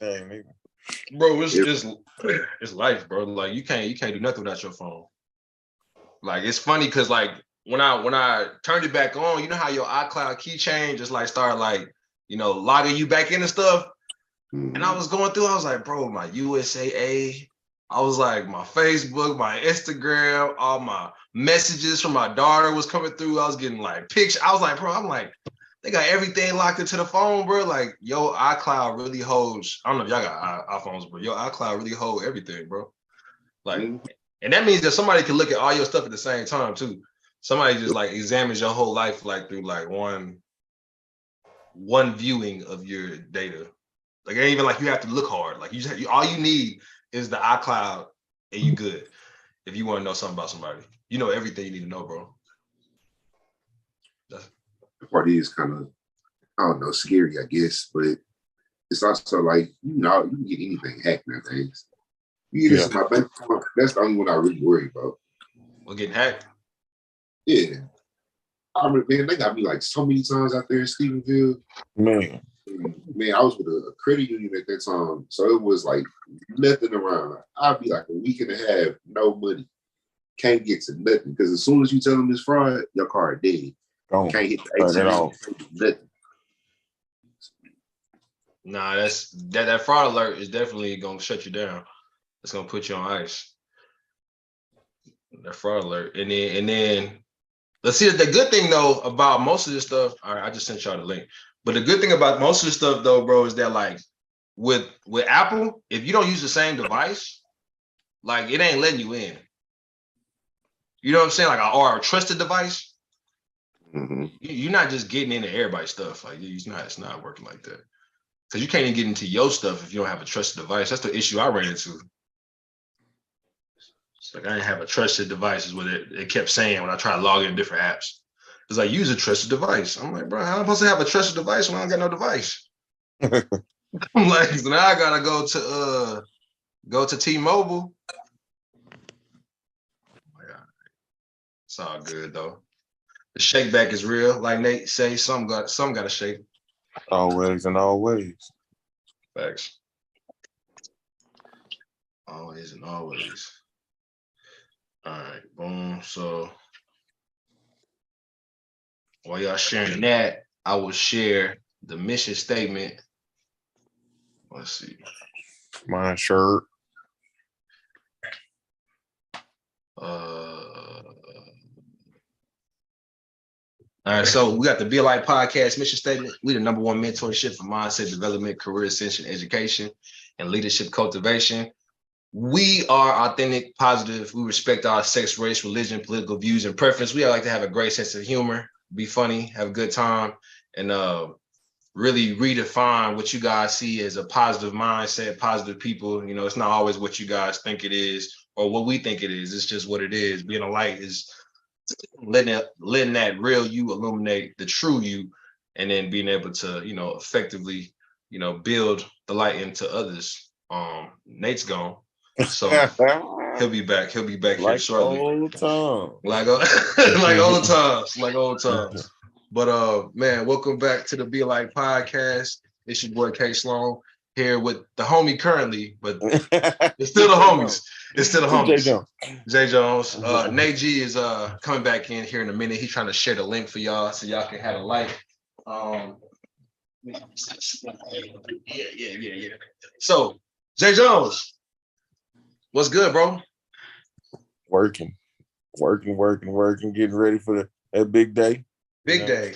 Dang, bro. It's life, bro. Like you can't do nothing without your phone. Like it's funny because like when I turned it back on, you know how your iCloud keychain just like started like logging you back in and stuff. Mm-hmm. And I was going through, I was like, bro, my USAA, I was like, my Facebook, my Instagram, all my messages from my daughter was coming through. I was getting like pictures. I was like, bro, they got everything locked into the phone, bro. Like, yo, iCloud really holds. I don't know if y'all got iPhones, but your iCloud really hold everything, bro. Like, and that means that somebody can look at all your stuff at the same time too. Somebody just like examines your whole life like through like one viewing of your data. Like, it ain't even like you have to look hard. Like, all you need is the iCloud, and you good. If you want to know something about somebody, you know everything you need to know, bro. The part is kind of, I don't know, scary, I guess, but it's also like, you can get anything hacked nowadays. You get into my bank account, that's the only one I really worry about. Well, getting hacked? Yeah. I remember, man, they got me like so many times out there in Stephenville. Man, I was with a credit union at that time, so it was like nothing around. I'd be like a week and a half, no money, can't get to nothing because as soon as you tell them it's fraud, your card dead. Can't hit the ATM, nothing. Nah, that fraud alert is definitely gonna shut you down. It's gonna put you on ice. That fraud alert, and then let's see. The good thing though about most of this stuff. All right, I just sent y'all the link. But the good thing about most of the stuff though, bro, is that like with Apple, if you don't use the same device, like it ain't letting you in. You know what I'm saying? Like or a trusted device. Mm-hmm. You're not just getting into everybody's stuff. Like it's not working like that. Because you can't even get into your stuff if you don't have a trusted device. That's the issue I ran into. It's like I didn't have a trusted device is what it kept saying when I tried to log in different apps. It's like, use a trusted device. I'm like, bro, how am I supposed to have a trusted device when I don't got no device? I'm like, so now I gotta go to T-Mobile. Oh my God. It's all good though. The shake back is real. Like Nate say, some got to shake. Always and always. Facts. Always and always. All right, boom. So while y'all sharing that, I will share the mission statement. Let's see. My shirt. All right, so we got the Be Alike podcast mission statement. We the #1 mentorship for mindset development, career ascension, education, and leadership cultivation. We are authentic, positive. We respect our sex, race, religion, political views, and preference. We like to have a great sense of humor, be funny, have a good time, and really redefine what you guys see as a positive mindset, positive people. You know, it's not always what you guys think it is or what we think it is. It's just what it is. Being a light is letting that real you illuminate the true you, and then being able to, effectively, build the light into others. Nate's gone. So he'll be back like here shortly. Old time. Like old times. But man, welcome back to the Be Alike podcast. It's your boy K Sloan here with the homie currently, but it's still the homies. It's still the homies. Jay Jones. Nate G is coming back in here in a minute. He's trying to share the link for y'all so y'all can have a like. Yeah. So Jay Jones, what's good, bro? Working, getting ready for that big day. Big day.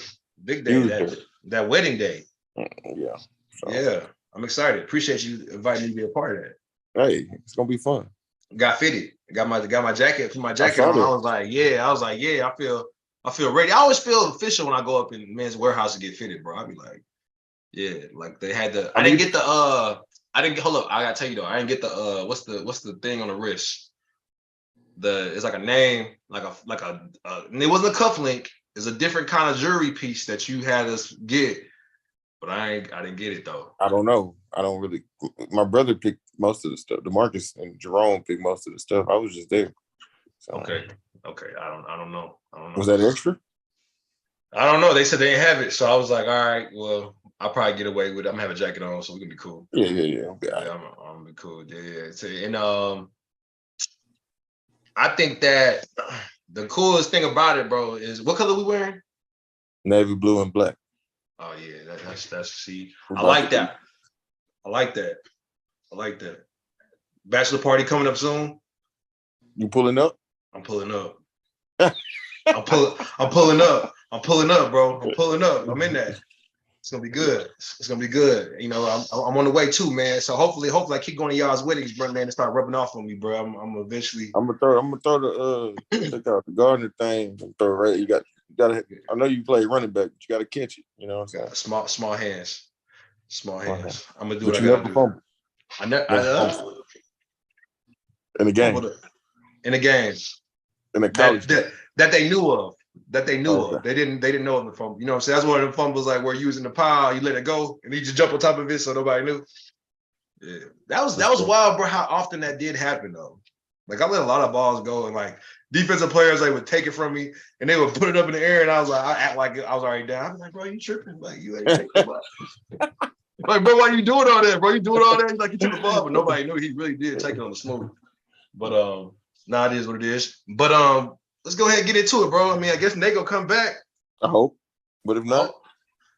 That wedding day. Yeah. So. Yeah, I'm excited. Appreciate you inviting me to be a part of that. Hey, it's gonna be fun. Got fitted. Got my jacket. Put my jacket on. I was like, I feel ready. I always feel official when I go up in Men's Warehouse to get fitted, bro. I'd be like, yeah, like they had the. I didn't get the. Hold up. I gotta tell you though. I didn't get the. What's the thing on the wrist? It's like a name, like a. It wasn't a cuff link. It's a different kind of jewelry piece that you had us get, but I didn't get it though. I don't know. I don't really. My brother picked most of the stuff. DeMarcus and Jerome picked most of the stuff. I was just there. So. Okay. I don't know. Was that extra? I don't know. They said they didn't have it, so I was like, all right, well, I'll probably get away with it. I'm gonna have a jacket on, so we can be cool. Yeah. Okay, I'm gonna be cool. Yeah. So, and I think that the coolest thing about it, bro, is what color we wearing? Navy blue and black. Oh yeah, that's see. I like that. I like that. I like that. Bachelor party coming up soon. You pulling up? I'm pulling up. I'm pulling up. I'm pulling up, bro. I'm pulling up. I'm in that. It's gonna be good. It's gonna be good. You know, I'm on the way too, man. So hopefully I keep going to y'all's weddings, bro, man, and start rubbing off on me, bro. I'm eventually. I'm gonna throw the check out the Gardner thing and throw right. You gotta. I know you play running back, but you gotta catch it. You know what I'm saying? Small hands. Small hands. I'm gonna do but what I you gotta never do. fumble. In the game. In the game. In the college that they knew of. That they knew of. They didn't know of the fumble. You know what I'm saying? That's one of the fumbles like where you're using the pile, you let it go, and you just jump on top of it so nobody knew. Yeah. That was wild, bro, how often that did happen though. Like I let a lot of balls go and like defensive players like would take it from me and they would put it up in the air and I was like, I act like I was already down. I'm like, bro, you tripping? Like you ain't taking the ball. Like, bro, why you doing all that, bro? You doing all that? He's like you took the ball, but nobody knew he really did take it on the smooth. But nah, it is what it is. But let's go ahead and get into it, bro. I mean, I guess Nate gonna come back. I hope. But if not,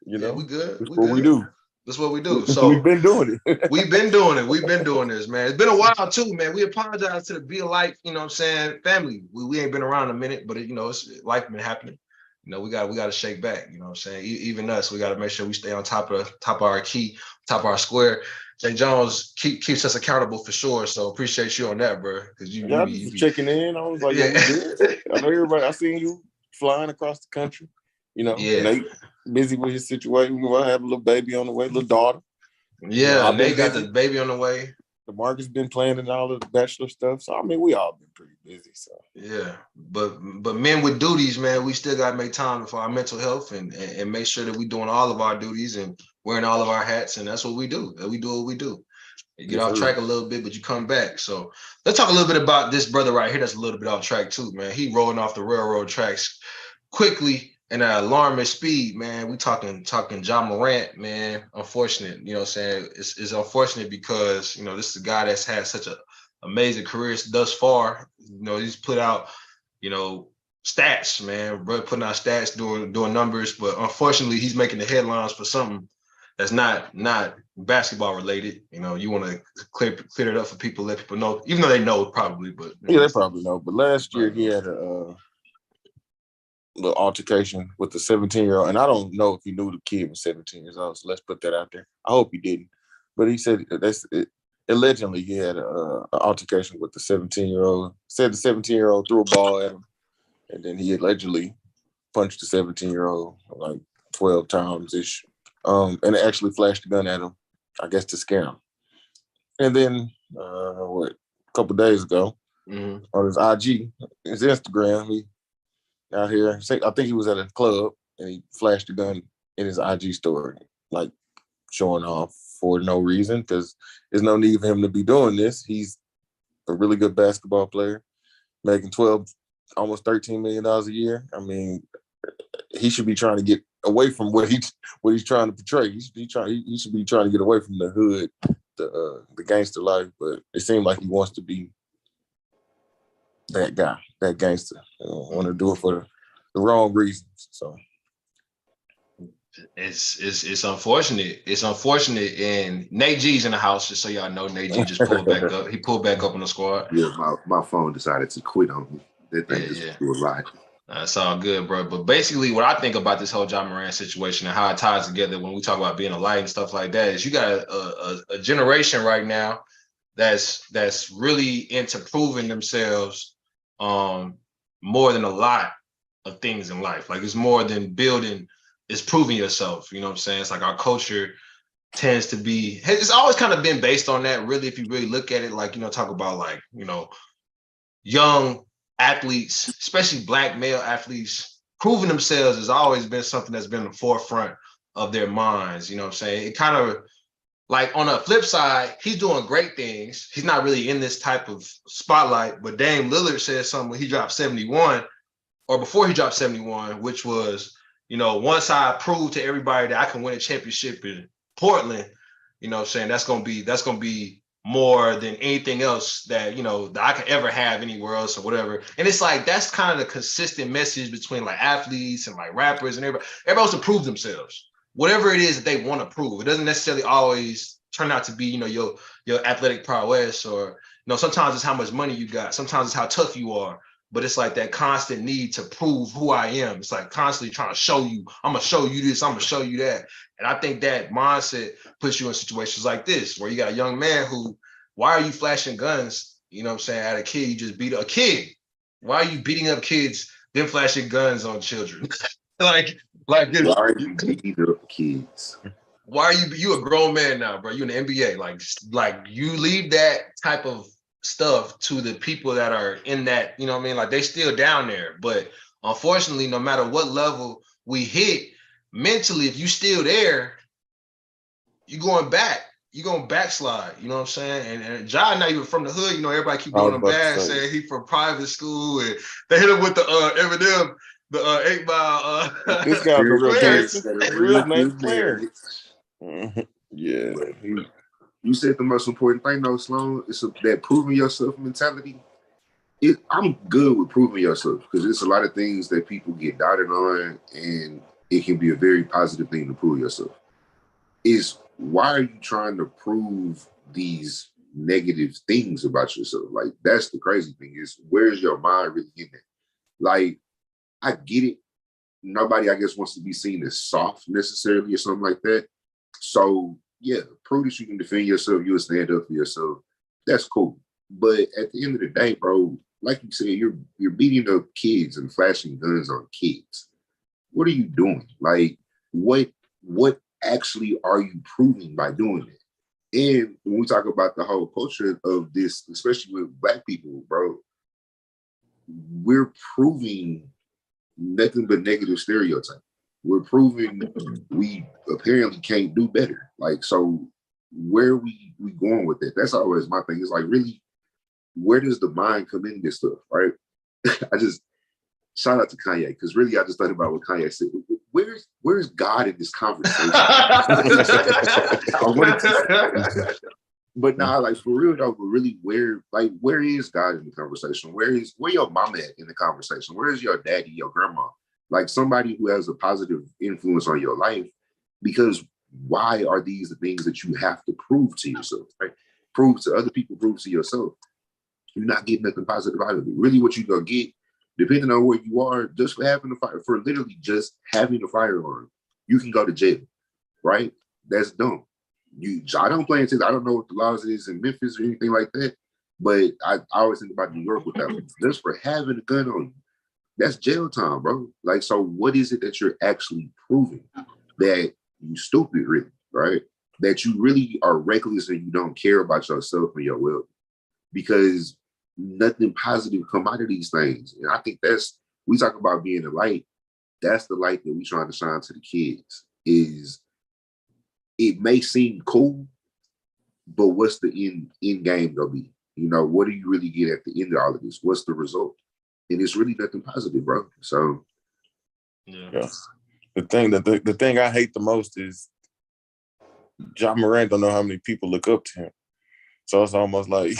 you know, we good. That's what we do. That's what we do. So we've been doing it. We've been doing this, man. It's been a while too, man. We apologize to the Be Alike, you know what I'm saying, family. We ain't been around a minute, but you know, it's life been happening. You know, we got to shake back, you know what I'm saying? Even us, we got to make sure we stay on top of our key, top of our square. St. John's keeps us accountable for sure. So appreciate you on that, bro. Because you be checking in. I was like, yeah. I know everybody. I seen you flying across the country. You know, Nate busy with his situation. I have a little baby on the way, little daughter. Yeah, you know, Nate got the baby on the way. The Marcus been playing in all of the bachelor stuff. So I mean, we all been pretty busy. So yeah, but men with duties, man, we still got to make time for our mental health and make sure that we doing all of our duties and wearing all of our hats, and that's what we do. We do what we do. You get off track a little bit, but you come back. So let's talk a little bit about this brother right here. That's a little bit off track too, man. He rolling off the railroad tracks quickly and at alarming speed, man. We talking JaMorant, man. Unfortunate, you know what I'm saying? It's unfortunate because, you know, this is a guy that's had such an amazing career thus far. You know, he's put out, you know, stats, man. Bro, putting out stats, doing numbers, but unfortunately, he's making the headlines for something that's not basketball related. You know, you want to clear it up for people, let people know, even though they know probably, but yeah, they probably know. But last year he had a little altercation with the 17-year-old, and I don't know if he knew the kid was 17 years old. So let's put that out there. I hope he didn't, but he said that's it. Allegedly, he had an altercation with the 17-year-old. Said the 17-year-old threw a ball at him, and then he allegedly punched the 17-year-old like 12 times ish. And it actually flashed a gun at him, I guess, to scare him. And then, a couple days ago, on his IG, his Instagram, he out here, I think he was at a club, and he flashed a gun in his IG story, like showing off for no reason, because there's no need for him to be doing this. He's a really good basketball player, making almost $13 million a year. I mean, he should be trying to get away from what he's trying to portray. He should be trying to get away from the hood, the gangster life. But it seemed like he wants to be that guy, that gangster. Want to do it for the wrong reasons. So it's unfortunate. It's unfortunate. And Nate G's in the house, just so y'all know. Nate G just pulled back up. He pulled back up on the squad. Yeah, my phone decided to quit on me. That thing just was right. That's all good, bro. But basically, what I think about this whole JaMorant situation and how it ties together when we talk about being a light and stuff like that is you got a generation right now that's really into proving themselves more than a lot of things in life. Like it's more than building, it's proving yourself. You know what I'm saying? It's like our culture tends to be, it's always kind of been based on that, really, if you really look at it, like, you know, talk about like, you know, young athletes, especially Black male athletes, proving themselves has always been something that's been the forefront of their minds. You know what I'm saying? It kind of like on the flip side, he's doing great things. He's not really in this type of spotlight, but Dame Lillard said something when he dropped 71 or before he dropped 71, which was, once I prove to everybody that I can win a championship in Portland, that's gonna be more than anything else that that I could ever have anywhere else or whatever. And it's like that's kind of the consistent message between like athletes and like rappers and everybody. Everybody wants to prove themselves, whatever it is that they want to prove. It doesn't necessarily always turn out to be your athletic prowess, or sometimes it's how much money you got, sometimes it's how tough you are. But it's like that constant need to prove who I am. It's like constantly trying to show you, I'm going to show you this, I'm going to show you that. And I think that mindset puts you in situations like this, where you got a young man who, why are you flashing guns? At a kid, you just beat a kid. Why are you beating up kids, then flashing guns on children? like, why are you beating up kids? Why are you a grown man now, bro? You in the NBA. Like you leave that type of stuff to the people that are in that, like they still down there. But unfortunately, no matter what level we hit mentally, if you still there, you're going back. You're going to backslide. You know what I'm saying? And Ja not even from the hood. Everybody keep doing him bad, saying he from private school, and they hit him with the Eminem, the 8 Mile. This guy's a real nice player. Yeah. You said the most important thing though, Sloan, is that proving yourself mentality. I'm good with proving yourself because there's a lot of things that people get doubted on, and it can be a very positive thing to prove yourself. Is why are you trying to prove these negative things about yourself? Like, that's the crazy thing, is where's your mind really in that? Like, I get it. Nobody, I guess, wants to be seen as soft necessarily or something like that. So, yeah, prove that you can defend yourself. You'll stand up for yourself. That's cool. But at the end of the day, bro, like you said, you're beating up kids and flashing guns on kids. What are you doing? Like, what actually are you proving by doing that? And when we talk about the whole culture of this, especially with Black people, bro, we're proving nothing but negative stereotype. We're proving we apparently can't do better. Like, so where are we going with that? That's always my thing. It's like, really, where does the mind come in this stuff, right? I just shout out to Kanye, because really I just thought about what Kanye said. Where's God in this conversation? But nah, like for real though, but really where is God in the conversation? Where your mom at in the conversation? Where is your daddy, your grandma? Like somebody who has a positive influence on your life, because why are these the things that you have to prove to yourself, right? Prove to other people, prove to yourself. You're not getting nothing positive out of it. Really what you're gonna get, depending on where you are, just for having a fire, for literally just having a firearm, you can go to jail, right? That's dumb. I don't play in Texas. I don't know what the laws is in Memphis or anything like that, but I always think about New York with that. Just for having a gun on you, that's jail time, bro. Like, so what is it that you're actually proving? That you stupid, really, right? That you really are reckless and you don't care about yourself and your well, because nothing positive come out of these things. And I think we talk about being the light. That's the light that we trying to shine to the kids. Is it may seem cool, but what's the end game gonna be? What do you really get at the end of all of this? What's the result? And it's really nothing positive, bro. So yeah. The thing I hate the most is JaMorant don't know how many people look up to him. So it's almost like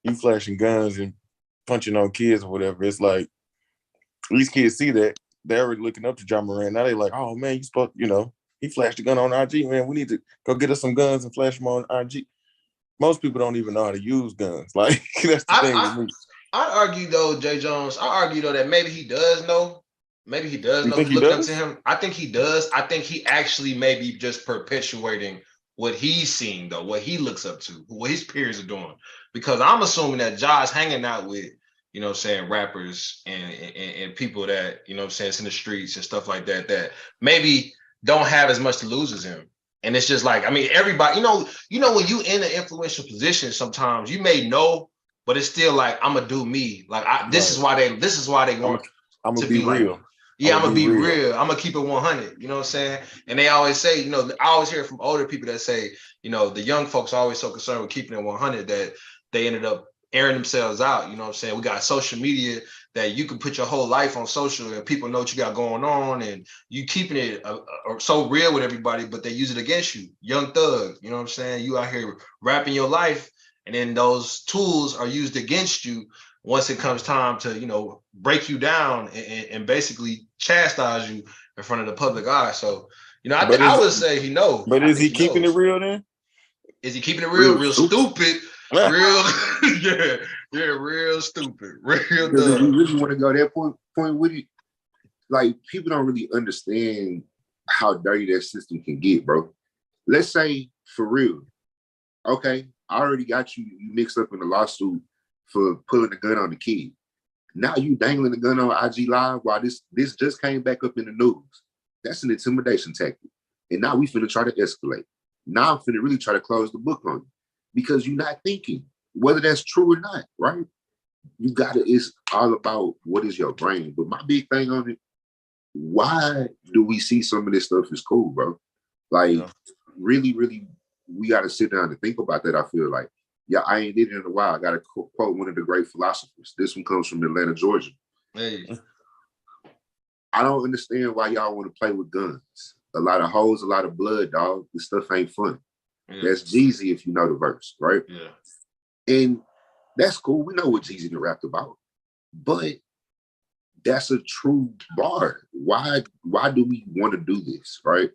you flashing guns and punching on kids or whatever. It's like these kids see that they're already looking up to JaMorant. Now they're like, oh man, you supposed, he flashed a gun on IG, man. We need to go get us some guns and flash them on IG. Most people don't even know how to use guns. Like, that's the thing with me. I argue though, Jay Jones, that maybe he does know. Maybe he does know who's looking up to him. I think he does. I think he actually may be just perpetuating what he's seeing, though, what he looks up to, what his peers are doing. Because I'm assuming that Ja's hanging out with, rappers and people that, it's in the streets and stuff like that, that maybe don't have as much to lose as him. And it's just like, I mean, everybody, when you in an influential position, sometimes you may know, but it's still like, I'm gonna do me. Like this is why they want I'm gonna be real. Yeah, I'm gonna be real. I'm gonna keep it 100. You know what I'm saying? And they always say, I always hear from older people that say, the young folks are always so concerned with keeping it 100 that they ended up airing themselves out. You know what I'm saying? We got social media that you can put your whole life on social and people know what you got going on, and you keeping it so real with everybody, but they use it against you. Young Thug, you know what I'm saying? You out here rapping your life, and then those tools are used against you once it comes time to, you know, break you down and basically chastise you in front of the public eye. So, you know, I would say he knows. But is he keeping it real then? Is he keeping it real? Real stupid. Real, real stupid. Real because if dumb. you really want to go that point with it, like people don't really understand how dirty that system can get, bro. Let's say for real, okay, I already got you mixed up in a lawsuit for pulling the gun on the kid. Now you dangling the gun on IG Live while this just came back up in the news. That's an intimidation tactic. And now we finna try to escalate. Now I'm finna really try to close the book on you because you're not thinking whether that's true or not, right? You gotta, it's all about what is your brain. But my big thing on it, why do we see some of this stuff as cool, bro? Like, really, we gotta sit down and think about that. I feel like, yeah, I ain't did it in a while. I gotta quote one of the great philosophers. This one comes from Atlanta, Georgia. Hey. I don't understand why y'all want to play with guns. A lot of hoes, a lot of blood, dog. This stuff ain't fun. Yeah. That's Jeezy if you know the verse, right? Yeah. And that's cool. We know what Jeezy rapped about. But that's a true bar. Why do we want to do this, right?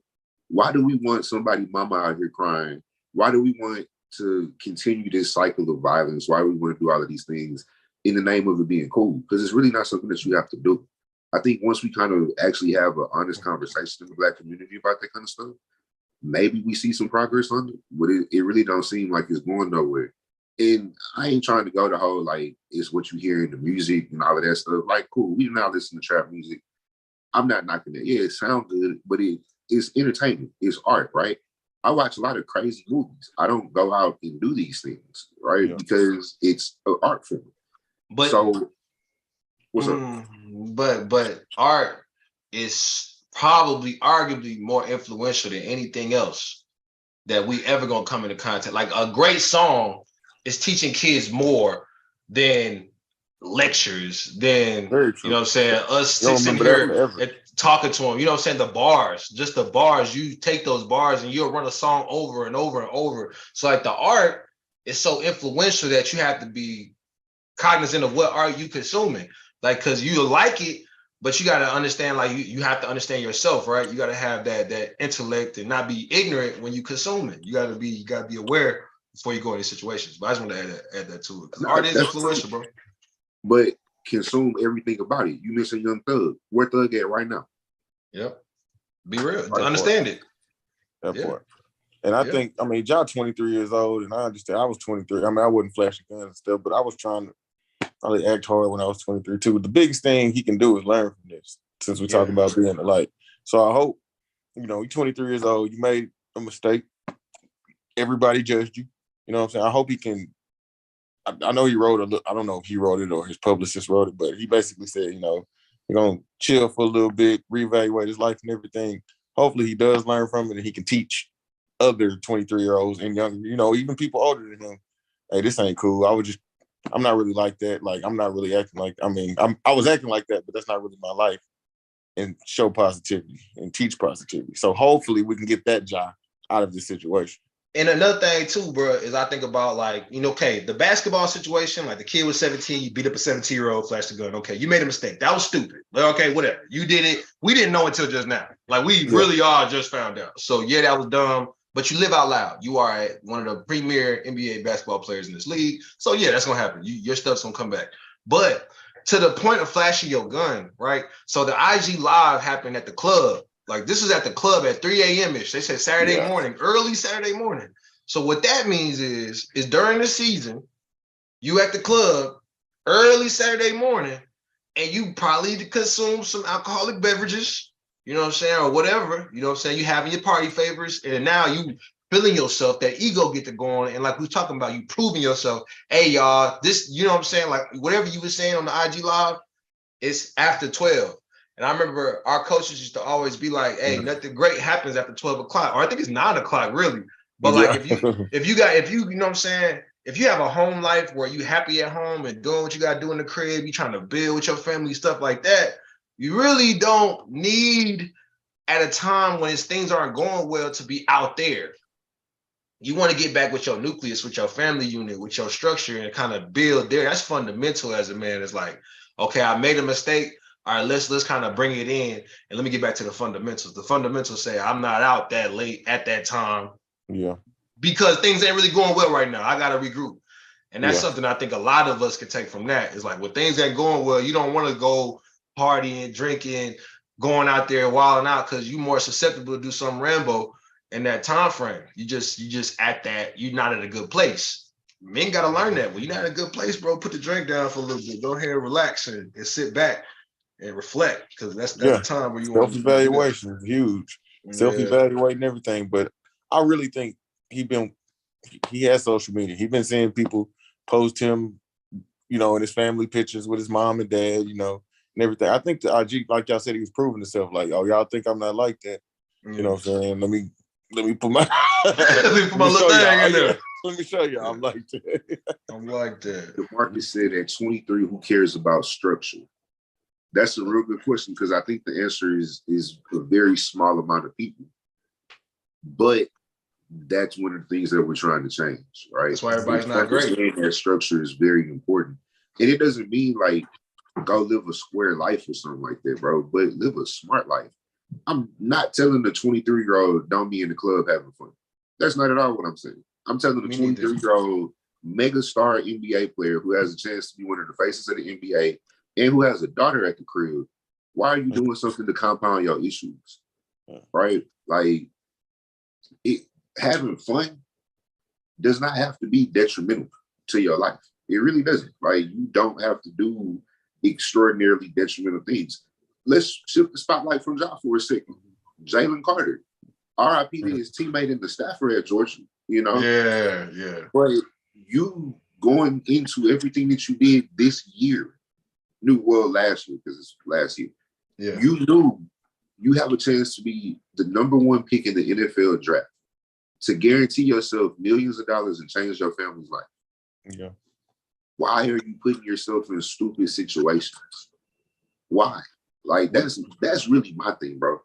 Why do we want somebody mama out here crying? Why do we want to continue this cycle of violence? Why do we want to do all of these things in the name of it being cool? Because it's really not something that you have to do. I think once we kind of actually have an honest conversation in the Black community about that kind of stuff, maybe we see some progress on it, but it really don't seem like it's going nowhere. And I ain't trying to go the whole, like, it's what you hear in the music and all of that stuff. Like, cool, we now listen to trap music. I'm not knocking it. Yeah, it sounds good, but it's entertainment. It's art, right? I watch a lot of crazy movies. I don't go out and do these things, right? Yeah. Because it's an art form. But so, what's up? But art is probably arguably more influential than anything else that we ever gonna come into contact. Like a great song is teaching kids more than lectures, than, you know what I'm saying, us sitting here and talking to them. You know what I'm saying? The bars, just the bars, you take those bars and you'll run a song over and over and over. So like the art is so influential that you have to be cognizant of what art you consuming. Like, cause you like it, but you got to understand, like you have to understand yourself, right? You got to have that intellect and not be ignorant when you consume it. You got to be aware before you go into situations. But I just want to add that to it. Because art is influential, bro. But consume everything about it. You mentioned Young Thug. Where Thug at right now? Yep. Be real. Understand it. That part. And I think, I mean, y'all 23 years old, and I understand. I was 23. I mean, I wasn't flashing guns and stuff, but I was trying to probably act hard when I was 23 too. But the biggest thing he can do is learn from this, since we're talking about being the light. So I hope, you know, you're 23 years old, you made a mistake. Everybody judged you. You know what I'm saying? I hope he can. I know he wrote I don't know if he wrote it or his publicist wrote it, but he basically said, you know, you're going to chill for a little bit, reevaluate his life and everything. Hopefully he does learn from it and he can teach other 23-year-olds and younger, you know, even people older than him. Hey, this ain't cool. I'm not really like that. Like, I'm not really acting like, I was acting like that, but that's not really my life. And show positivity and teach positivity. So hopefully we can get that job out of this situation. And another thing too, bro, is I think about, like, you know, okay, the basketball situation, like the kid was 17, you beat up a 17-year-old, flashed the gun. Okay, you made a mistake. That was stupid. Okay, whatever. You did it. We didn't know until just now. Like, we really all just found out. So yeah, that was dumb. But you live out loud. You are one of the premier NBA basketball players in this league. So yeah, that's gonna happen. Your stuff's gonna come back. But to the point of flashing your gun, right? So the IG live happened at the club. Like, this is at the club at 3 a.m.-ish. They said Saturday morning, early Saturday morning. So what that means is during the season, you at the club early Saturday morning, and you probably consume some alcoholic beverages, you know what I'm saying, or whatever, you know what I'm saying, you having your party favors, and now you feeling yourself, that ego get to go on, and like we talking about, you proving yourself, hey, y'all, this, you know what I'm saying, like whatever you were saying on the IG Live, it's after 12. And I remember our coaches used to always be like, hey, nothing great happens after 12 o'clock. Or I think it's 9 o'clock, really. But like, if you know what I'm saying, if you have a home life where you happy at home and doing what you got to do in the crib, you trying to build with your family, stuff like that, you really don't need at a time when things aren't going well to be out there. You want to get back with your nucleus, with your family unit, with your structure, and kind of build there. That's fundamental as a man. It's like, okay, I made a mistake. All right, let's kind of bring it in and let me get back to the fundamentals. The fundamentals say I'm not out that late at that time. Yeah. Because things ain't really going well right now. I gotta regroup. And that's something I think a lot of us can take from that. Is like when things ain't going well, you don't want to go partying, drinking, going out there wilding out because you're more susceptible to do some Rambo in that time frame. You just at that, you're not at a good place. Men gotta learn that. When you're not in a good place, bro, put the drink down for a little bit. Go ahead and relax and sit back and reflect. Because that's the time where you want to self-evaluation is huge. Self-evaluating everything. But I really think he has social media. He's been seeing people post him, in his family pictures with his mom and dad, and everything. I think the IG, like y'all said, he was proving himself. Like, oh, y'all think I'm not like that? You know what I'm saying? Let me put my let me put my little thing in there. Let me show you. I'm like that. I'm like that. DeMarcus said at 23, who cares about structure? That's a real good question because I think the answer is a very small amount of people. But that's one of the things that we're trying to change, right? That's why everybody's not great. That structure is very important. And it doesn't mean like go live a square life or something like that, bro, but live a smart life. I'm not telling the 23-year-old don't be in the club having fun. That's not at all what I'm saying. I'm telling the 23-year-old mega star NBA player who has a chance to be one of the faces of the NBA and who has a daughter at the crib, why are you doing something to compound your issues? Right? Like, having fun does not have to be detrimental to your life. It really doesn't. Like, you don't have to do extraordinarily detrimental things. Let's shift the spotlight from Ja for a second. Jalen Carter, RIP to his teammate in the staffer at Georgia, Yeah. But you going into everything that you did this year, last year, because it's last year. Yeah. You knew you have a chance to be the number one pick in the NFL draft, to guarantee yourself millions of dollars and change your family's life. Yeah. Why are you putting yourself in stupid situations? Why? Like, that's really my thing, bro.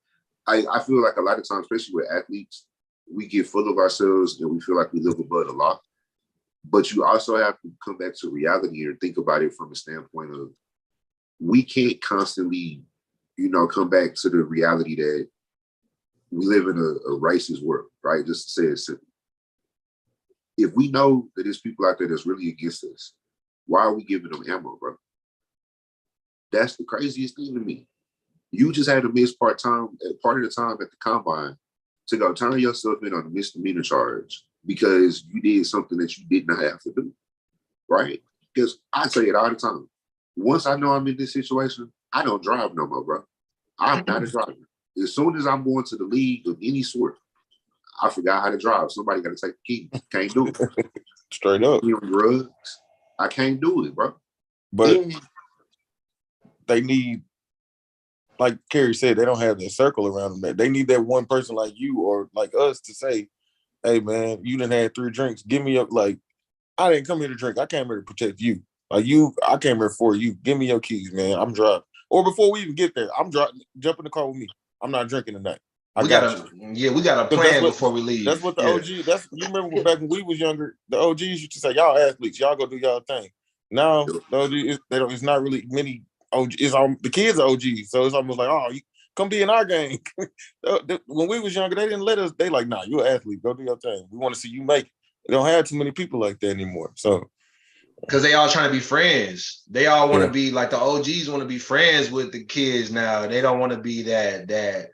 I feel like a lot of times, especially with athletes, we get full of ourselves and we feel like we live above the law. But you also have to come back to reality and think about it from a standpoint of we can't constantly, come back to the reality that we live in a racist world, right? Just to say it simple. If we know that there's people out there that's really against us, why are we giving them ammo, bro? That's the craziest thing to me. You just had to miss part of the time at the combine to go turn yourself in on a misdemeanor charge because you did something that you did not have to do, right? Because I say it all the time. Once I know I'm in this situation, I don't drive no more, bro. I'm not a driver. As soon as I'm going to the league of any sort, I forgot how to drive. Somebody got to take the keys. Can't do it. Straight up. Drugs. I can't do it, bro. But they need, like Kerry said, they don't have that circle around them. They need that one person like you or like us to say, hey, man, you done had 3 drinks. Give me I didn't come here to drink. I came here to protect you. Like I came here for you. Give me your keys, man. I'm driving. Or before we even get there, I'm driving. Jump in the car with me. I'm not drinking tonight. We got a plan before we leave. That's what the OG. You remember back when we was younger, the OGs used to say, "Y'all athletes, y'all go do y'all thing." Now the OGs, it's not really many OGs. The kids are OGs, so it's almost like, oh, you come be in our game. When we was younger, they didn't let us. They like, nah, you're an athlete. Go do your thing. We want to see you make it. They don't have too many people like that anymore. So. Because they all trying to be friends. They all want to be like the OGs want to be friends with the kids now. They don't want to be that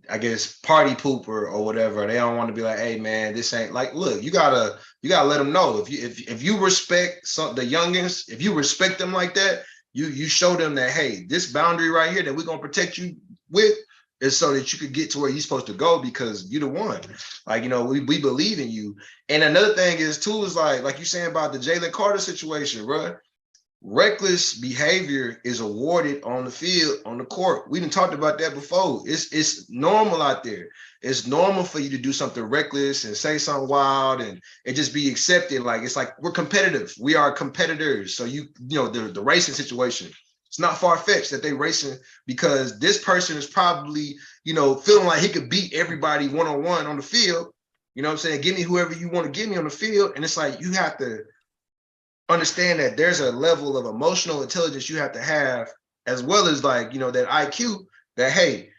I guess party pooper or whatever. They don't want to be like, hey man, this ain't like. Look, you gotta let them know if you respect the youngins, if you respect them like that, you show them that, hey, this boundary right here that we're gonna protect you with is so that you could get to where you're supposed to go because you're the one. Like, we believe in you. And another thing is too is like you saying about the Jalen Carter situation, bro. reckless behavior is awarded on the field, on the court. We didn't talked about that before. It's normal out there. It's normal for you to do something reckless and say something wild and just be accepted. Like it's like we're competitive. We are competitors. So you know the racing situation. It's not far-fetched that they racing because this person is probably, feeling like he could beat everybody one-on-one on the field. You know what I'm saying? Give me whoever you want to give me on the field. And it's like you have to understand that there's a level of emotional intelligence you have to have, as well as like, that IQ that, hey,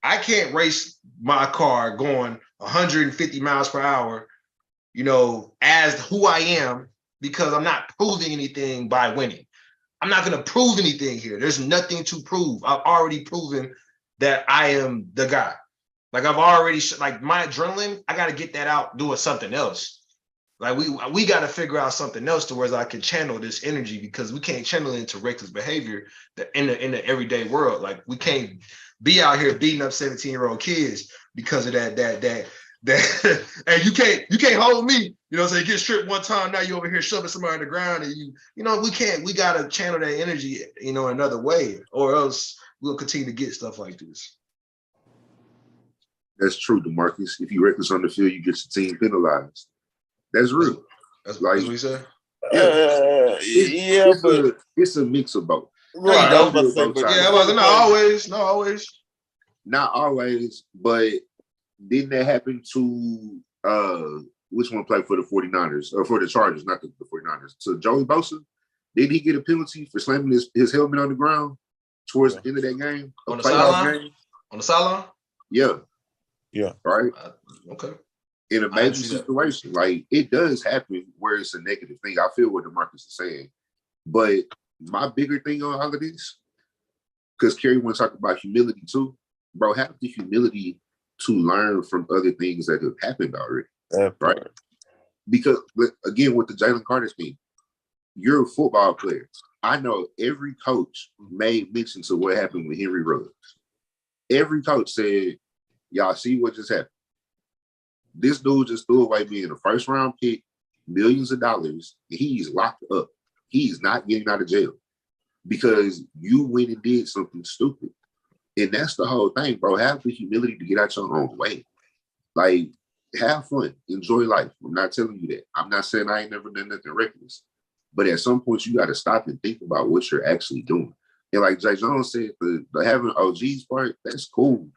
I can't race my car going 150 miles per hour, as who I am, because I'm not proving anything by winning. I'm not going to prove anything here. There's nothing to prove. I've already proven that I am the guy. Like I've already, like my adrenaline, I got to get that out doing something else. Like we got to figure out something else to where I can channel this energy, because we can't channel it into reckless behavior in the everyday world. Like we can't be out here beating up 17-year-old kids because of that. And you can't hold me. You know, so you get stripped one time, now you over here shoving somebody on the ground, and we gotta channel that energy, another way, or else we'll continue to get stuff like this. That's true, DeMarcus. If you reckless on the field, you get your team penalized. That's real. That's what you said. Yeah, it's a mix of both. Right, not always. Not always, but didn't that happen to which one played for the 49ers or for the Chargers, not the 49ers? So Joey Bosa, did he get a penalty for slamming his helmet on the ground towards the end of that game? On the sideline? On the sideline? Yeah. Yeah. Right? Okay. In a major situation, like it does happen where it's a negative thing. I feel what DeMarcus is saying. But my bigger thing on all of this, because Kerry want to talk about humility too, bro, have the humility to learn from other things that have happened already. Right? Because again, with the Jalen Carter thing, you're a football player. I know every coach made mention to what happened with Henry Ruggs. Every coach said, y'all see what just happened. This dude just threw away being a first round pick, millions of dollars, and he's locked up. He's not getting out of jail because you went and did something stupid. And that's the whole thing, bro. Have the humility to get out your own way. Like, have fun. Enjoy life. I'm not telling you that. I'm not saying I ain't never done nothing reckless. But at some point, you got to stop and think about what you're actually doing. And like Jay Jones said, the having OGs part, that's cool.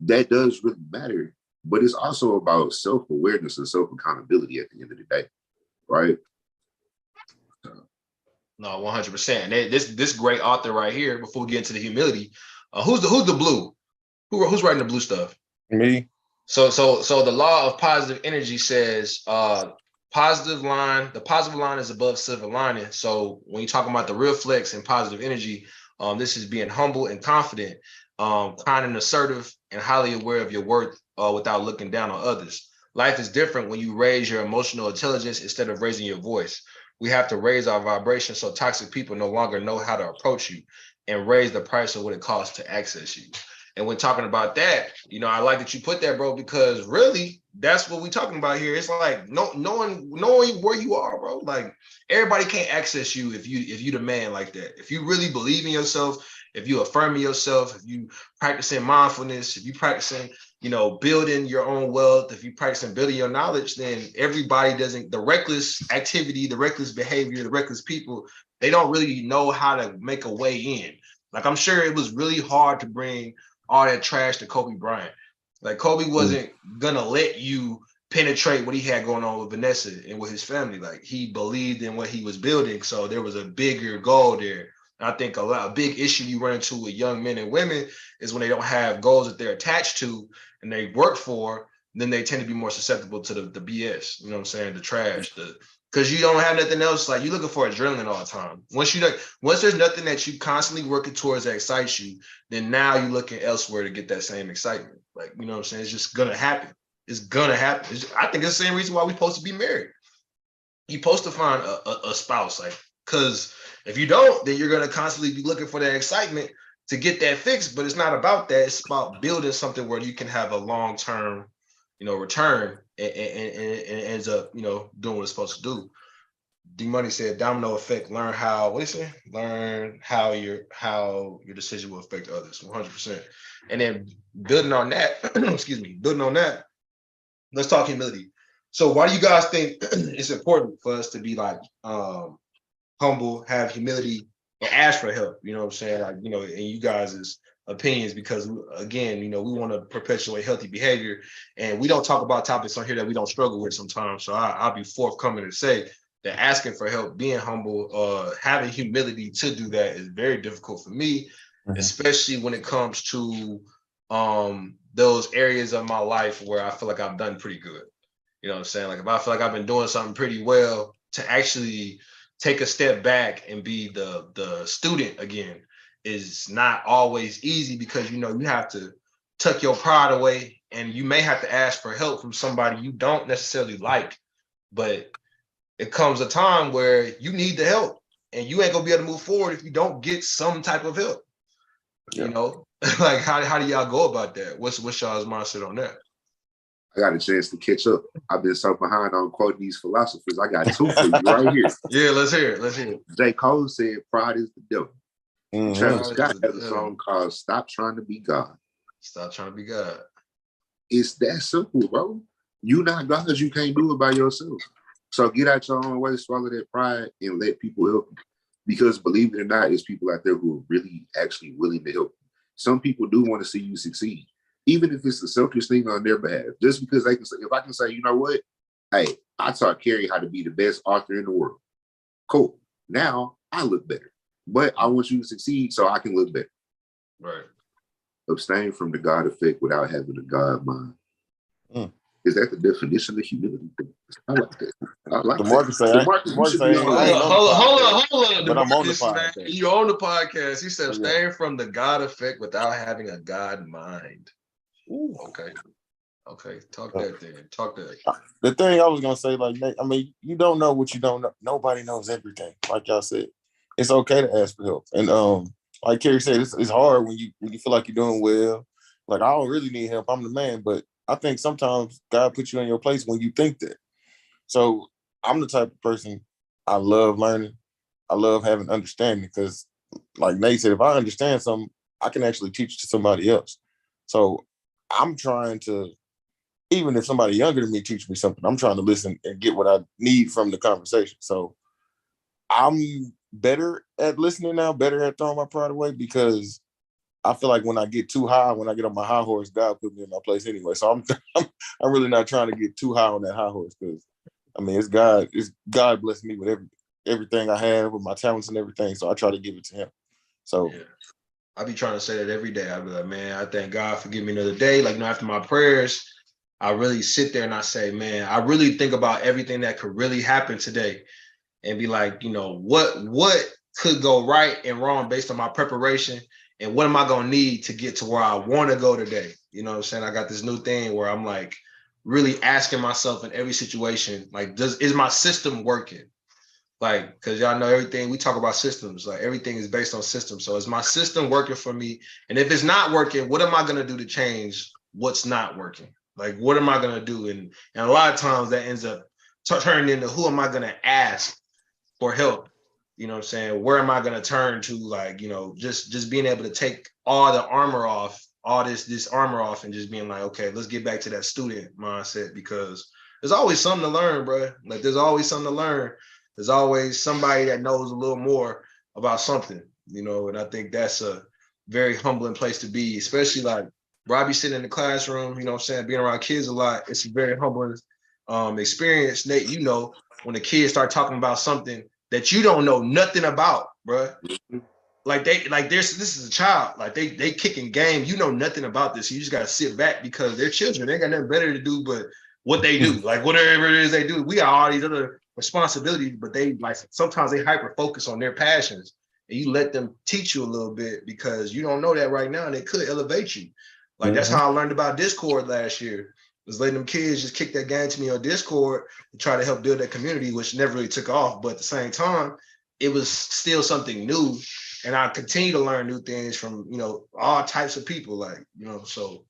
That does really matter. But it's also about self-awareness and self-accountability at the end of the day, right? No, 100%. And this great author right here, before we get into the humility, who's the blue? Who's writing the blue stuff? Me. So the law of positive energy says the positive line is above silver lining. So when you're talking about the real flex and positive energy, this is being humble and confident, kind and assertive, and highly aware of your worth without looking down on others. Life is different when you raise your emotional intelligence instead of raising your voice. We have to raise our vibration so toxic people no longer know how to approach you, and raise the price of what it costs to access you. And when talking about that, I like that you put that, bro, because really that's what we're talking about here. It's like knowing where you are, bro. Like everybody can't access you if you the man like that. If you really believe in yourself, if you affirm yourself, if you practicing mindfulness, if you practicing, building your own wealth, if you practicing building your knowledge, then everybody doesn't, the reckless activity, the reckless behavior, the reckless people, they don't really know how to make a way in. Like I'm sure it was really hard to bring all that trash to Kobe Bryant. Like Kobe wasn't gonna let you penetrate what he had going on with Vanessa and with his family. Like he believed in what he was building. So there was a bigger goal there. And I think a big issue you run into with young men and women is when they don't have goals that they're attached to and they work for, then they tend to be more susceptible to the BS, you know what I'm saying? The trash, because you don't have nothing else. Like you're looking for adrenaline all the time. Once there's nothing that you constantly working towards that excites you, then now you're looking elsewhere to get that same excitement. Like, you know what I'm saying? It's just gonna happen. It's gonna happen. I think it's the same reason why we're supposed to be married. You're supposed to find a spouse, like, because if you don't, then you're gonna constantly be looking for that excitement to get that fixed. But it's not about that. It's about building something where you can have a long-term, return and ends up, doing what it's supposed to do. D Money said domino effect. Learn how. What do you say? Learn how your decision will affect others. 100%. And then building on that, excuse me, building on that. Let's talk humility. So why do you guys think it's important for us to be like humble, have humility, and ask for help? You know what I'm saying? Like, in you guys' opinions, because again, we want to perpetuate healthy behavior, and we don't talk about topics on here that we don't struggle with sometimes. So I'll be forthcoming to say that asking for help, being humble, having humility to do that is very difficult for me, especially when it comes to those areas of my life where I feel like I've done pretty good. You know what I'm saying? Like if I feel like I've been doing something pretty well, to actually take a step back and be the student again is not always easy, because you have to tuck your pride away, and you may have to ask for help from somebody you don't necessarily like, but it comes a time where you need the help, and you ain't gonna be able to move forward if you don't get some type of help. Like how do y'all go about that? What's y'all's mindset on that? I got a chance to catch up. I've been so behind on quoting these philosophers. I got two for you right here. Yeah, let's hear it. J. Cole said, "Pride is the devil." Travis Scott has a song called "Stop Trying to Be God." Stop trying to be God. It's that simple, bro. You not God, you can't do it by yourself. So get out your own way, swallow that pride, and let people help you. Because believe it or not, there's people out there who are really actually willing to help you. Some people do want to see you succeed, even if it's a selfish thing on their behalf. Just because they can say, if I can say, you know what? Hey, I taught Carrie how to be the best author in the world. Cool. Now I look better. But I want you to succeed so I can look better. Right. Abstain from the God effect without having a God mind. Is that the definition of humility? I like that. I like DeMarcus you should be on. Hold on. But I'm on the podcast. You're on the podcast. He said, abstain from the God effect without having a God mind. Ooh. Okay. Talk that. The thing I was gonna say, like, I mean, you don't know what you don't know. Nobody knows everything. Like y'all said, it's okay to ask for help. And like Kerry said, it's hard when you feel like you're doing well. Like, I don't really need help. I'm the man. But I think sometimes God puts you in your place when you think that. So I'm the type of person, I love learning. I love having understanding, because like Nate said, if I understand something, I can actually teach to somebody else. So I'm trying to, even if somebody younger than me teach me something, I'm trying to listen and get what I need from the conversation. So I'm better at listening now, better at throwing my pride away, because I feel like when I get too high, when I get on my high horse, God put me in my place anyway. So I'm really not trying to get too high on that high horse, because I mean, it's God blessing me with everything I have, with my talents and everything. So I try to give it to him. So I be trying to say that every day. I be like, man, I thank God for giving me another day. Like, after my prayers, I really sit there and I say, man, I really think about everything that could really happen today, and be like, what could go right and wrong based on my preparation, and what am I gonna need to get to where I want to go today? You know what I'm saying? I got this new thing where I'm like really asking myself in every situation, like, is my system working? Like, because y'all know everything, we talk about systems, like everything is based on systems. So is my system working for me? And if it's not working, what am I going to do to change what's not working? Like, what am I going to do? And a lot of times that ends up turning into, who am I going to ask for help? You know what I'm saying? Where am I going to turn to? Like, just being able to take all the armor off, all this armor off, and just being like, okay, let's get back to that student mindset, because there's always something to learn, bro. Like, there's always something to learn. There's always somebody that knows a little more about something, and I think that's a very humbling place to be, especially like Robbie sitting in the classroom, you know what I'm saying, being around kids a lot. It's a very humbling experience. Nate, when the kids start talking about something that you don't know nothing about, bro. Like this is a child, like they kicking game. You know nothing about this. You just gotta sit back, because they're children. They got nothing better to do but what they do. Like, whatever it is they do. We got all these other responsibilities, but they like sometimes they hyper focus on their passions, and you let them teach you a little bit, because you don't know that right now, and it could elevate you. Like, that's how I learned about Discord last year. Was letting them kids just kick that game to me on Discord and try to help build that community, which never really took off. But at the same time, it was still something new. And I continue to learn new things from, all types of people. Like, so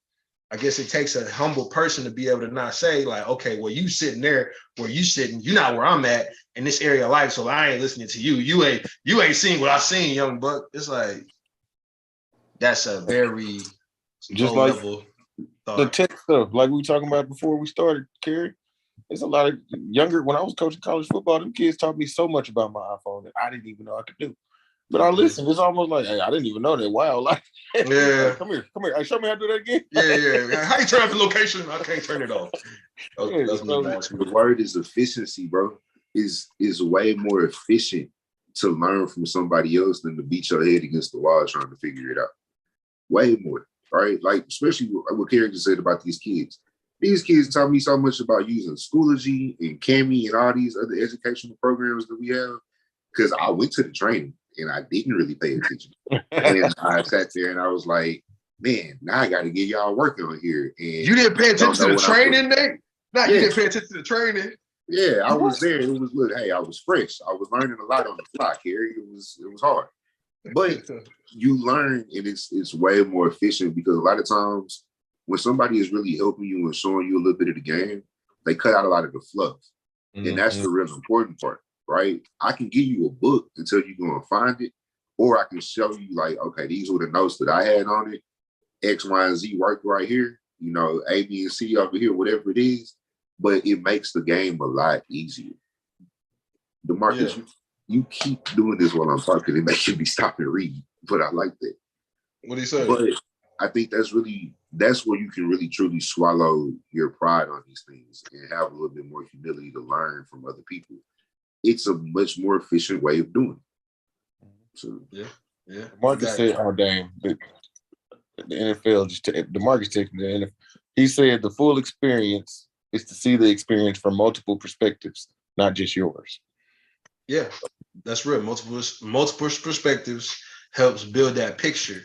I guess it takes a humble person to be able to not say like, okay, well, you sitting there where you sitting, you're not where I'm at in this area of life, so I ain't listening to you. You ain't seen what I seen, young buck. It's like that's a very Just low like level the thought. tech stuff, like we were talking about before we started, Kerry. There's a lot of younger. When I was coaching college football, them kids taught me so much about my iPhone that I didn't even know I could do. But I listened. It's almost like, hey, I didn't even know that. Wow, like, Yeah. hey, come here. Hey, show me how to do that again. Yeah. How you turn off the location? I can't turn it off. That's me last week. The word is efficiency, bro. Is way more efficient to learn from somebody else than to beat your head against the wall trying to figure it out. Way more, right? Like, especially what Kerry just said about these kids. These kids taught me so much about using Schoology and Cami and all these other educational programs that we have. Because I went to the training and I didn't really pay attention. And I sat there and I was like, man, now I got to get y'all working on here. And you didn't pay attention to the training, Nate? No, you didn't pay attention to the training. Yeah, I was there. It was look, hey, I was fresh. I was learning a lot on the fly, Kerry. It was hard. But you learn, and it's way more efficient because a lot of times when somebody is really helping you and showing you a little bit of the game, they cut out a lot of the fluff. Mm-hmm. And that's the real important part, right? I can give you a book and tell you go and find it, or I can show you like, okay, these were the notes that I had on it. X, Y, and Z worked right here. You know, A, B, and C over here, whatever it is. But it makes the game a lot easier. DeMarcus, you keep doing this while I'm talking. It makes me stop and read, but I like that. What do you say? But I think that's where you can really truly swallow your pride on these things and have a little bit more humility to learn from other people. It's a much more efficient way of doing it. So yeah. Marcus said, "Oh dang, the NFL just DeMarcus taking the NFL." He said the full experience is to see the experience from multiple perspectives, not just yours. Yeah, that's real. Multiple perspectives helps build that picture.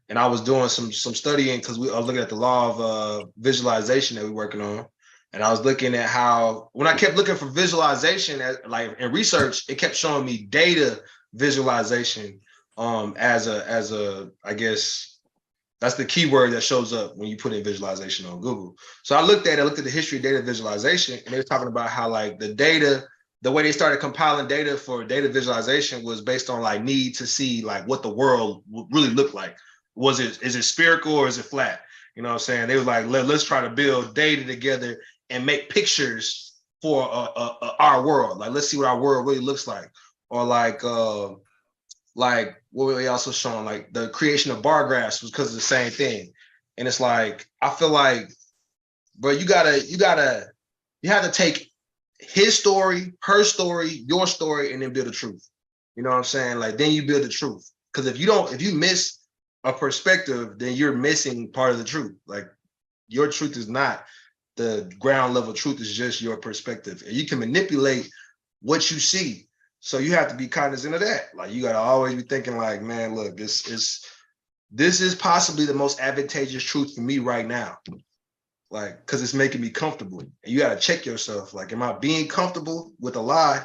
And I was doing some studying because I was looking at the law of visualization that we're working on. And I was looking at how when I kept looking for visualization like in research, it kept showing me data visualization as a I guess that's the keyword that shows up when you put in visualization on Google. So I looked at the history of data visualization, and they were talking about how like the data, the way they started compiling data for data visualization was based on like need to see like what the world would really look like. Is it spherical or is it flat? You know what I'm saying? They were like, let's try to build data together and make pictures for our world. Like, let's see what our world really looks like. Or like what were they also showing? Like the creation of bar graphs was because of the same thing. And it's like, I feel like, bro, you have to take his story, her story, your story, and then build the truth. You know what I'm saying? Like then you build the truth. Because if you miss a perspective, then you're missing part of the truth. Like your truth is not the ground level truth, is just your perspective. And you can manipulate what you see. So you have to be cognizant of that. Like you got to always be thinking like, man, look, this is possibly the most advantageous truth for me right now. Like, because it's making me comfortable. And you got to check yourself. Like, am I being comfortable with a lie,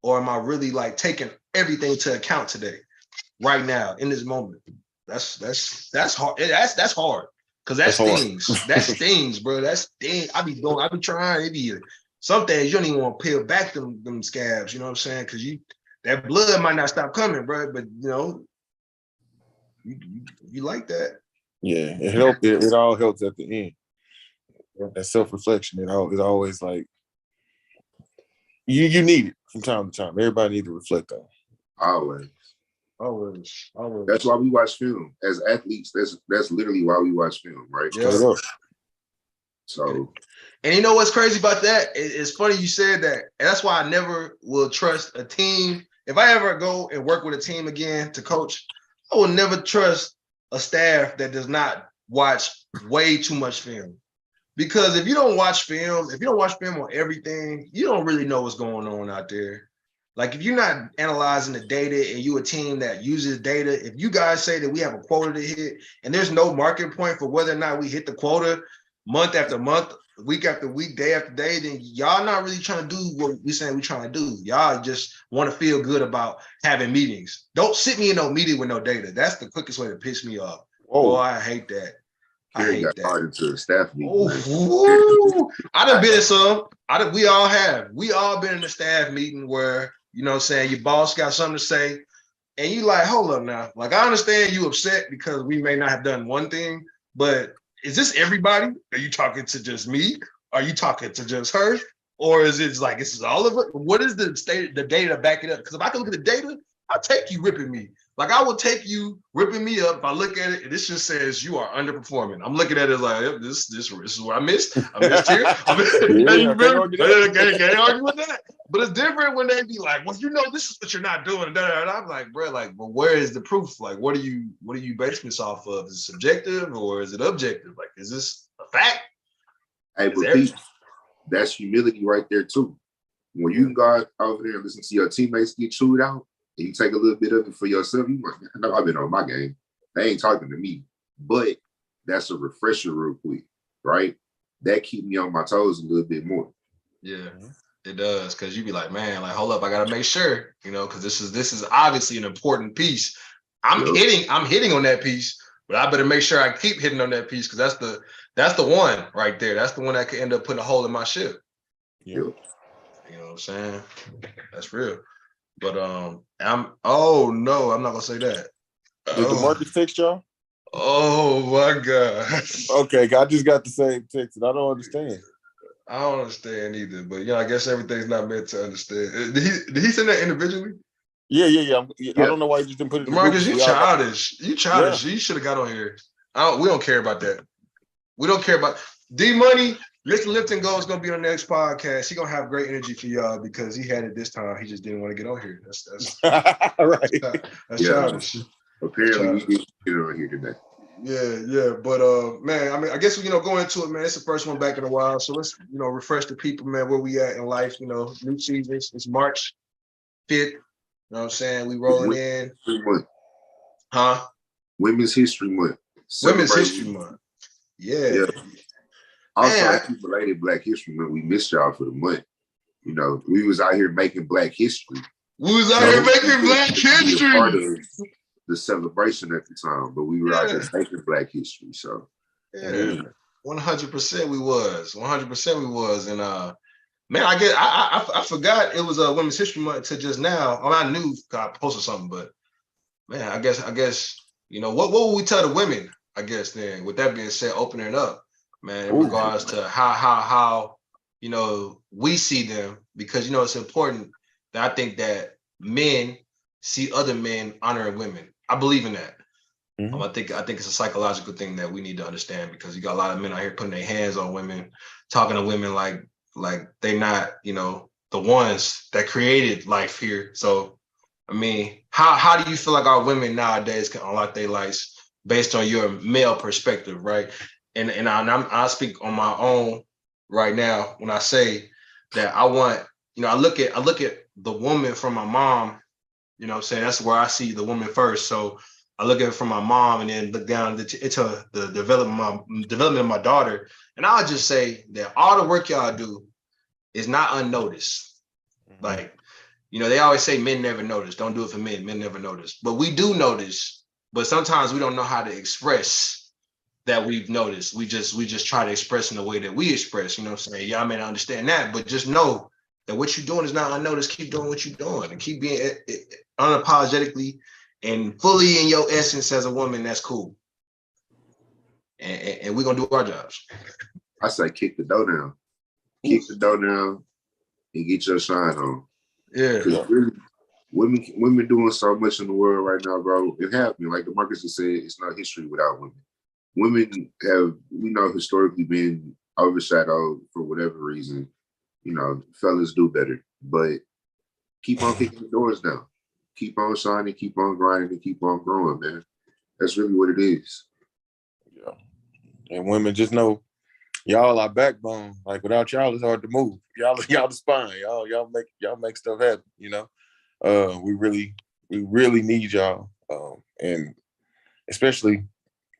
or am I really like taking everything to account today, right now, in this moment? That's hard. That's hard. Because that stings. That stings, bro. That stings. I be trying. It be some things you don't even want to peel back them scabs. You know what I'm saying? Because that blood might not stop coming, bro. But you know, you like that. Yeah, it all helps at the end. That self-reflection, it always like you need it from time to time. Everybody need to reflect on it. Always. That's why we watch film. As athletes, that's literally why we watch film, right? Yeah. So, and you know what's crazy about that? It's funny you said that. And that's why I never will trust a team. If I ever go and work with a team again to coach, I will never trust a staff that does not watch way too much film. Because if you don't watch film on everything, you don't really know what's going on out there. Like if you're not analyzing the data and you a team that uses data, if you guys say that we have a quota to hit and there's no market point for whether or not we hit the quota month after month, week after week, day after day, then y'all not really trying to do what we saying we trying to do. Y'all just want to feel good about having meetings. Don't sit me in no meeting with no data. That's the quickest way to piss me off. Oh, I hate that. Kerry got called into a staff meeting. Oh, I done been in some. We all have. We all been in a staff meeting where, you know what I'm saying, your boss got something to say, and you like, hold up now. Like, I understand you upset because we may not have done one thing, but is this everybody? Are you talking to just me? Are you talking to just her? Or is it like, this is all of it? What is the data to back it up? Because if I can look at the data, I'll take you ripping me. Like, I will take you ripping me up. If I look at it, and this just says you are underperforming. I'm looking at it like, yep, this is what I missed. I missed here. Can't argue with that. But it's different when they be like, well, you know, this is what you're not doing. And I'm like, bro, like, well, where is the proof? Like, what are you basing this off of? Is it subjective or is it objective? Like, is this a fact? Hey, but Pete, that's humility right there too. When you can go out over there and listen to your teammates get chewed out, and you take a little bit of it for yourself, you might, I know I've been on my game. They ain't talking to me, but that's a refresher real quick, right? That keep me on my toes a little bit more. Yeah, it does, because you be like, man, like, hold up, I gotta make sure, you know, because this is obviously an important piece. I'm hitting on that piece, but I better make sure I keep hitting on that piece, because that's the one right there. That's the one that could end up putting a hole in my ship. Yep. You know what I'm saying? That's real. But oh no, I'm not gonna say that. Did the market text y'all? Oh my God. Okay, I just got the same text and I don't understand. I don't understand either, but I guess everything's not meant to understand. Did he send that individually? Yeah. I don't know why you just didn't put it in Marcus, the you childish. You childish. Yeah. You should have got on here. We don't care about that. We don't care about D-Money. Listen, Lifting Go is going to be on the next podcast. He's going to have great energy for y'all because he had it this time. He just didn't want to get on here. That's right. That's childish. Apparently, we didn't get on here today. Yeah. But man, I mean, I guess going into it, man. It's the first one back in a while, so let's refresh the people, man, where we at in life. New season. It's March 5th. You know what I'm saying? We rolling in. Huh? Women's History Month. Women's History Month. Yeah. Also, happy belated Black History Month. We missed y'all for the month. We was out here making Black history. We was out here making Black history. Part of the celebration at the time, but we were out here making Black history. So 100% we was. 100% we was. And man, I forgot it was a Women's History Month to just now. I knew I posted something, but man, I guess what will we tell the women? I guess then, with that being said, opening it up, man, in regards to how we see them, because it's important that I think that men see other men honoring women. I believe in that. I think it's a psychological thing that we need to understand, because you got a lot of men out here putting their hands on women, talking to women like they're not, the ones that created life here. So, I mean, how do you feel like our women nowadays can unlock their lives based on your male perspective, right? And I speak on my own right now when I say that I want, I look at the woman from my mom. You know what I'm saying? That's where I see the woman first. So I look at it from my mom and then look down into the development of my daughter. And I'll just say that all the work y'all do is not unnoticed. Like, they always say men never notice. Don't do it for men. Men never notice. But we do notice. But sometimes we don't know how to express that we've noticed. We just try to express in the way that we express. You know what I'm saying? Y'all may not understand that, but just know that what you're doing is not unnoticed. Keep doing what you're doing and keep being unapologetically and fully in your essence as a woman. That's cool. And we're gonna do our jobs. I say kick the door down. Kick the door down and get your shine on. Yeah. Really, women doing so much in the world right now, bro. It happened. Like the Marcus just said, it's not history without women. Women have, historically been overshadowed for whatever reason. Fellas do better, but keep on kicking the doors down. Keep on shining, keep on grinding, and keep on growing, man. That's really what it is. Yeah. And women, just know y'all are backbone. Like, without y'all, it's hard to move. Y'all the spine. Y'all make stuff happen. We really need y'all, and especially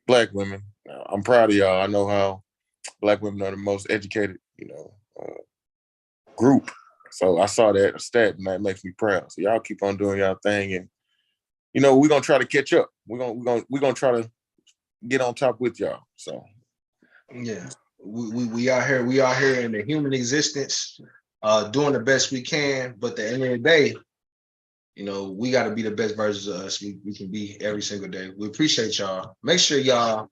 Black women. I'm proud of y'all. I know how Black women are the most educated, group. So I saw that stat, and that makes me proud. So y'all keep on doing y'all thing, and we're gonna try to catch up. We're gonna try to get on top with y'all. So Yeah, we out here. We out here in the human existence, doing the best we can. But at the end of the day, you know, we got to be the best versions of us we can be every single day. We appreciate y'all. Make sure y'all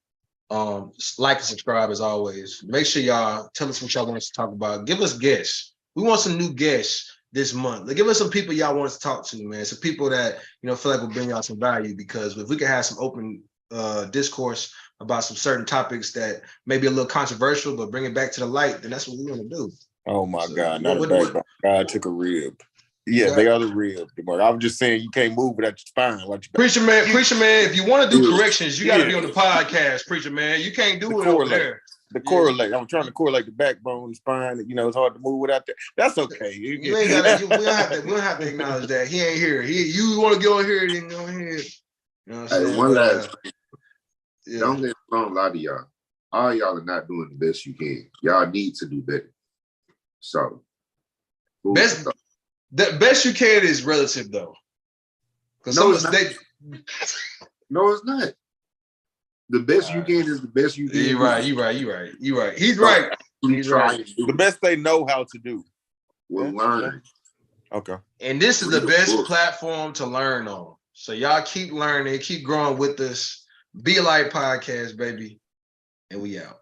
like and subscribe as always. Make sure y'all tell us what y'all want us to talk about. Give us guests. We want some new guests this month. Like, give us some people y'all want us to talk to, man. Some people that feel like will bring y'all some value. Because if we can have some open discourse about some certain topics that may be a little controversial, but bring it back to the light, then that's what we want to do. Oh my God! Not a backbone. God took a rib. Yeah, they are the rib. I was just saying you can't move without your spine. Preacher man, if you want to do corrections, you got to be on the podcast, preacher man. You can't do it over there. Correlate. I'm trying to correlate the backbone, the spine. It's hard to move without that. That's okay. You ain't got to. We don't have to acknowledge that he ain't here. You want to go here? Then go ahead. You know what I'm saying? One last thing. Don't let a lot of y'all. All y'all are not doing the best you can. Y'all need to do better. So, the best you can is relative though. No, it's not. The best you can is the best you can. You're right. He's right. He's right. The best they know how to do. We'll learn. Okay. And this is the best platform to learn on. So y'all keep learning, keep growing with us. Be a Light Podcast, baby. And we out.